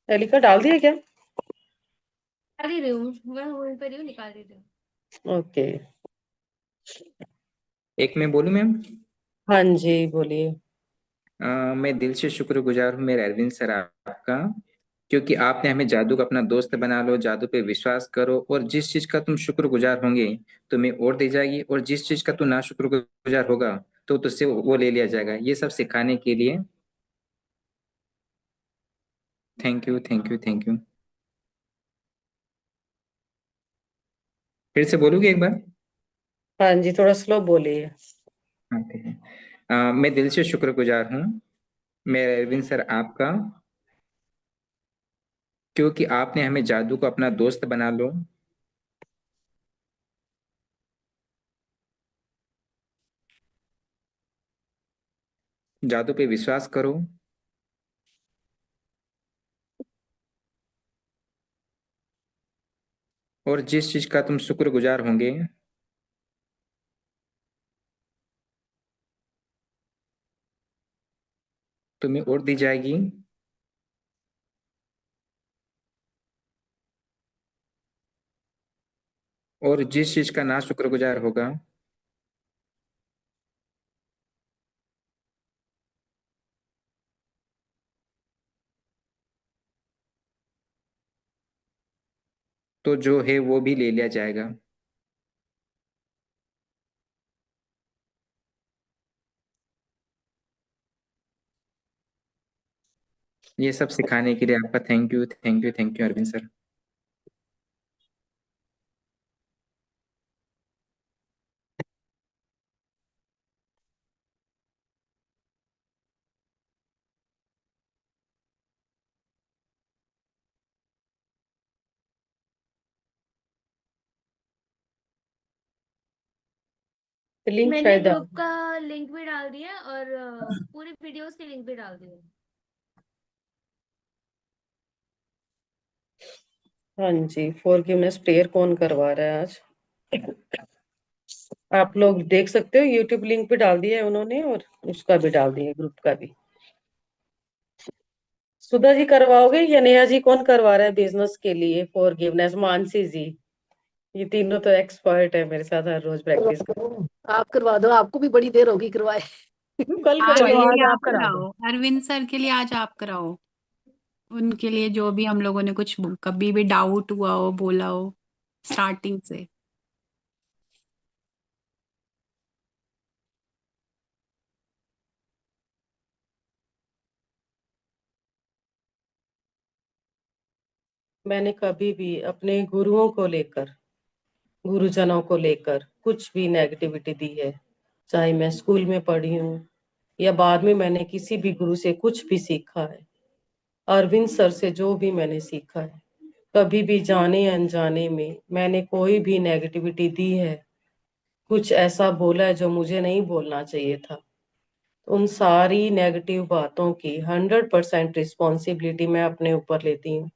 एलिका डाल दिया क्या? निकाल ही रही हूँ मैं, होल्ड पर ही हूँ, निकाल ही रही हूँ। ओके। एक मैं बोलूं मैम? हाँ जी, बोलिए। मैं दिल से शुक्रगुजार हूँ मेरे अरविंद सर आपका, क्योंकि आपने हमें जादू का अपना दोस्त बना लो, जादू पे विश्वास करो, और जिस चीज का तुम शुक्रगुजार होंगे तुम्हें और दी जाएगी, और जिस चीज का तू ना शुक्रगुजार होगा तो तुझसे वो ले लिया जाएगा। ये सब सिखाने के लिए thank you, thank you, thank you. फिर से बोलोगे एक बार? हाँ जी, थोड़ा स्लो बोलिए। हाँ ठीक है। मैं दिल से शुक्रगुजार हूँ मेरे अरविंद सर आपका, क्योंकि आपने हमें जादू को अपना दोस्त बना लो, जादू पे विश्वास करो। और जिस चीज का तुम शुक्रगुजार होंगे तुम्हें और दी जाएगी। और जिस चीज का ना शुक्रगुजार होगा तो जो है वो भी ले लिया जाएगा। ये सब सिखाने के लिए आपका thank you, thank you, thank you Arvind sir. Link मैंने शायद ग्रुप का लिंक भी डाल दिया और पूरी वीडियोस की लिंक भी डाल दी है। हाँ जी, फॉरगिवनेस प्रेयर कौन करवा रहा है आज? आप लोग देख सकते हो, यूट्यूब लिंक भी डाल दिया है उन्होंने और उसका भी डाल दिया, ग्रुप का भी। सुधा जी करवाओगे या नेहा जी, कौन करवा रहा है बिजनेस के लिए फॉरगिवनेस? मानसी जी, ये तीनों तो एक्सपर्ट है मेरे साथ हर रोज प्रैक्टिस कर। आप करवा दो, आपको भी बड़ी देर होगी करवाए। कल आज करवाइए, के लिए आज आप आप करा दो। कराओ, अरविंद सर के लिए आज आप कराओ। उनके लिए जो भी हम लोगों ने कुछ कभी भी डाउट हुआ हो, बोला हो स्टार्टिंग से। मैंने कभी भी अपने गुरुओं को लेकर, गुरुजनों को लेकर कुछ भी नेगेटिविटी दी है, चाहे मैं स्कूल में पढ़ी हूँ या बाद में मैंने किसी भी गुरु से कुछ भी सीखा है, अरविंद सर से जो भी मैंने सीखा है, कभी भी जाने अनजाने में मैंने कोई भी नेगेटिविटी दी है, कुछ ऐसा बोला है जो मुझे नहीं बोलना चाहिए था, उन सारी नेगेटिव बातों की 100% रिस्पॉन्सिबिलिटी मैं अपने ऊपर लेती हूँ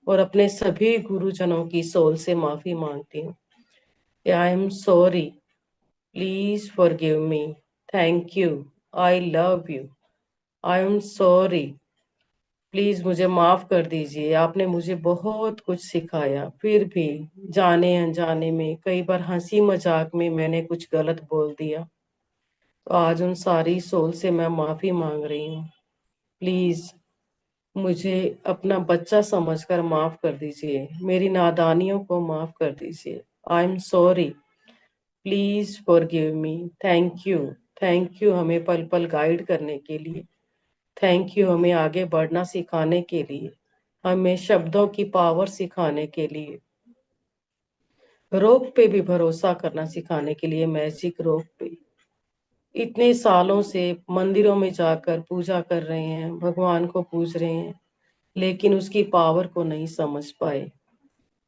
और अपने सभी गुरुजनों की सोल से माफी मांगती हूँ। I am sorry, please forgive me, thank you, I love you, I am sorry, please मुझे माफ कर दीजिए। आपने मुझे बहुत कुछ सिखाया, फिर भी जाने अनजाने में, कई बार हंसी मजाक में मैंने कुछ गलत बोल दिया, तो आज उन सारी सोल से मैं माफी मांग रही हूँ। प्लीज मुझे अपना बच्चा समझकर माफ कर दीजिए, मेरी नादानियों को माफ कर दीजिए। आई am sorry, please forgive me, thank you, thank you हमें पल पल गाइड करने के लिए, थैंक यू हमें आगे बढ़ना सिखाने के लिए, हमें शब्दों की पावर सिखाने के लिए, रोक पे भी भरोसा करना सिखाने के लिए, मैजिक रोक पे। इतने सालों से मंदिरों में जाकर पूजा कर रहे हैं, भगवान को पूज रहे हैं, लेकिन उसकी पावर को नहीं समझ पाए।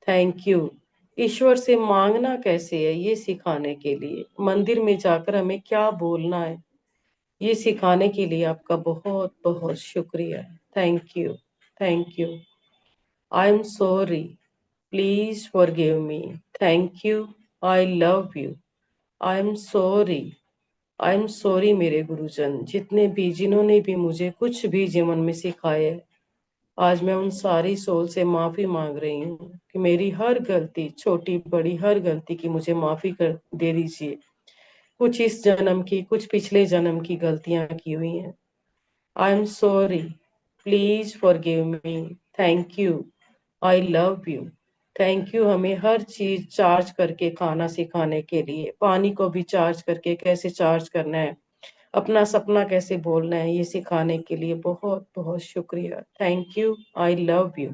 Thank you. ईश्वर से मांगना कैसे है ये सिखाने के लिए, मंदिर में जाकर हमें क्या बोलना है ये सिखाने के लिए आपका बहुत बहुत शुक्रिया। Thank you, thank you. I am sorry, please forgive me, thank you, I love you, I am sorry, I am sorry मेरे गुरुजन, जितने भी जिन्होंने भी मुझे कुछ भी जीवन में सिखाए, आज मैं उन सारी सोल से माफी मांग रही हूँ कि मेरी हर गलती, छोटी बड़ी हर गलती की मुझे माफी कर दे दीजिए। कुछ इस जन्म की, कुछ पिछले जन्म की गलतियां की हुई हैं। आई am sorry, please forgive me, thank you, I love you, thank you हमें हर चीज चार्ज करके खाना सिखाने के लिए, पानी को भी चार्ज करके कैसे चार्ज करना है, अपना सपना कैसे बोलना है ये सिखाने के लिए बहुत बहुत शुक्रिया। Thank you, I love you,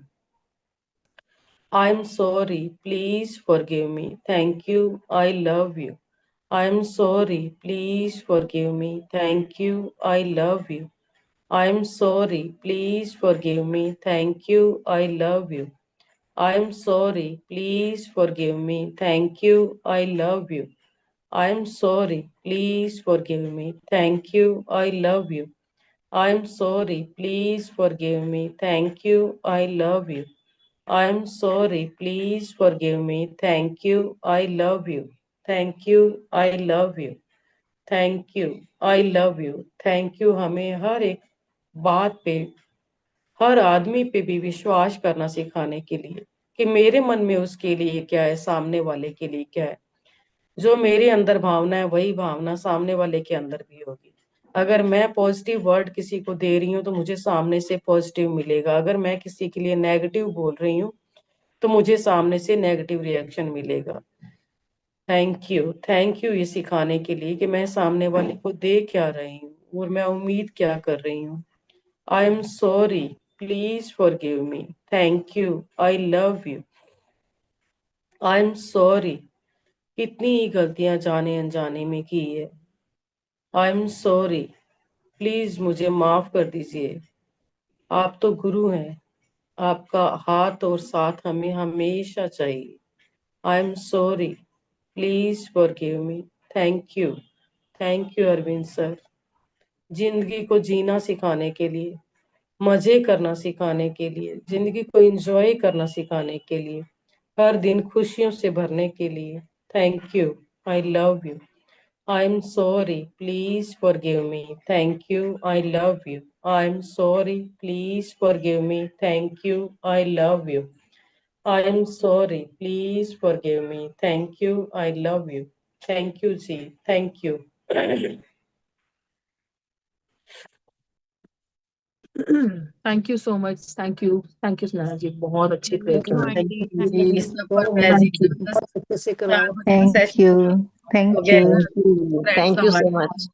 I am sorry, please forgive me, thank you, I love you, I am sorry, please forgive me, thank you, I love you, I am sorry, please forgive me, thank you, I love you, I am sorry, please forgive me, thank you, I love you, I am sorry, please forgive me, thank you, I love you, I'm sorry. Please forgive me. Thank you. I love you. I'm sorry. Please forgive me. Thank you. I love you. Thank you. I love you. Thank you. I love you. Thank you हमें हर एक बात पे, हर आदमी पे भी विश्वास करना सिखाने के लिए कि मेरे मन में उसके लिए क्या है, सामने वाले के लिए क्या है. जो मेरे अंदर भावना है वही भावना सामने वाले के अंदर भी होगी. अगर मैं पॉजिटिव वर्ड किसी को दे रही हूँ तो मुझे सामने से पॉजिटिव मिलेगा. अगर मैं किसी के लिए नेगेटिव बोल रही हूँ तो मुझे सामने से नेगेटिव रिएक्शन मिलेगा. थैंक यू ये सिखाने के लिए कि मैं सामने वाले को दे क्या रही हूँ और मैं उम्मीद क्या कर रही हूँ. I am sorry. Please forgive me. Thank you. I love you. I am sorry. कितनी ही गलतियां जाने अनजाने में की है. I am sorry. प्लीज मुझे माफ कर दीजिए. आप तो गुरु हैं. आपका हाथ और साथ हमें हमेशा चाहिए. I am sorry. Please forgive me. Thank you. Thank you Arvind sir. जिंदगी को जीना सिखाने के लिए, मजे करना सिखाने के लिए, जिंदगी को एंजॉय करना सिखाने के लिए, हर दिन खुशियों से भरने के लिए. Thank you. I love you. I am sorry. Please forgive me. Thank you. I love you. I am sorry. Please forgive me. Thank you. I love you. I am sorry. Please forgive me. Thank you. I love you. Thank you ji. Thank you. Thank you so much. Thank you Sunaina ji, बहुत अच्छी prayer thank you करवाई. Aunty. Ji बहुत अच्छे से करवाया. Thank you. Thank you. Thank you so much.